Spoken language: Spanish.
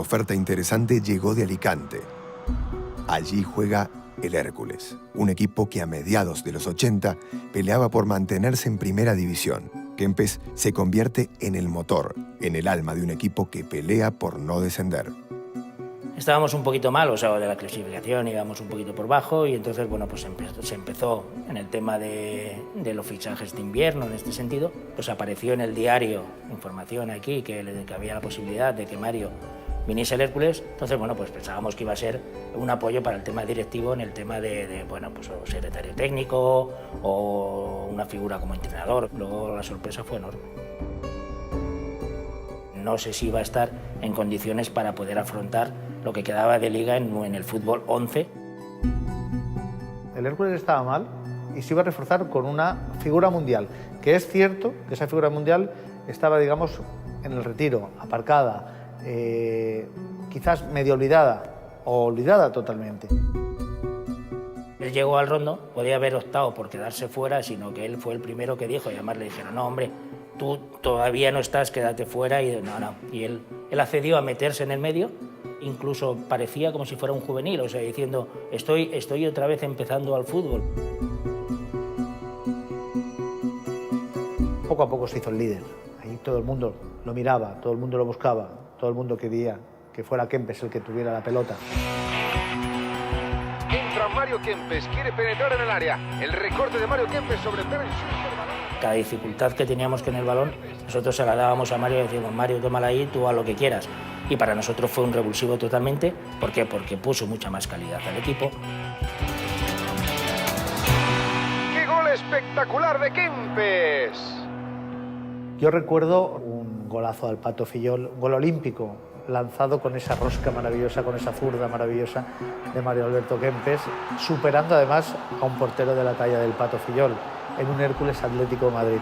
Oferta interesante llegó de Alicante. Allí juega el Hércules, un equipo que a mediados de los 80 peleaba por mantenerse en primera división. Kempes se convierte en el motor, en el alma de un equipo que pelea por no descender. Estábamos un poquito mal, o sea, de la clasificación íbamos un poquito por bajo y entonces, bueno, pues se empezó en el tema de los fichajes de invierno, en este sentido, pues apareció en el diario información aquí que había la posibilidad de que Mario viniese el Hércules. Entonces, bueno, pues pensábamos que iba a ser un apoyo para el tema directivo en el tema bueno, pues o secretario técnico o una figura como entrenador. Luego la sorpresa fue enorme. No sé si iba a estar en condiciones para poder afrontar lo que quedaba de liga en el fútbol 11. El Hércules estaba mal y se iba a reforzar con una figura mundial, que es cierto que esa figura mundial estaba, digamos, en el retiro, aparcada, quizás medio olvidada o olvidada totalmente. Él llegó al Rondo, podía haber optado por quedarse fuera, sino que él fue el primero que dijo, y además le dijeron, no, hombre, tú todavía no estás, quédate fuera, y no. Y él accedió a meterse en el medio, incluso parecía como si fuera un juvenil, o sea, diciendo, estoy otra vez empezando al fútbol. Poco a poco se hizo el líder, ahí todo el mundo lo miraba, todo el mundo lo buscaba, todo el mundo quería que fuera Kempes el que tuviera la pelota. Entra Mario Kempes, quiere penetrar en el área. El recorte de Mario Kempes sobre Terence. Cada dificultad que teníamos con el balón, nosotros se la dábamos a Mario y decíamos, Mario, tómala ahí, tú haz lo que quieras. Y para nosotros fue un revulsivo totalmente. ¿Por qué? Porque puso mucha más calidad al equipo. ¡Qué gol espectacular de Kempes! Yo recuerdo un golazo al Pato Fillol, un gol olímpico, lanzado con esa rosca maravillosa, con esa zurda maravillosa de Mario Alberto Kempes, superando además a un portero de la talla del Pato Fillol, en un Hércules Atlético de Madrid.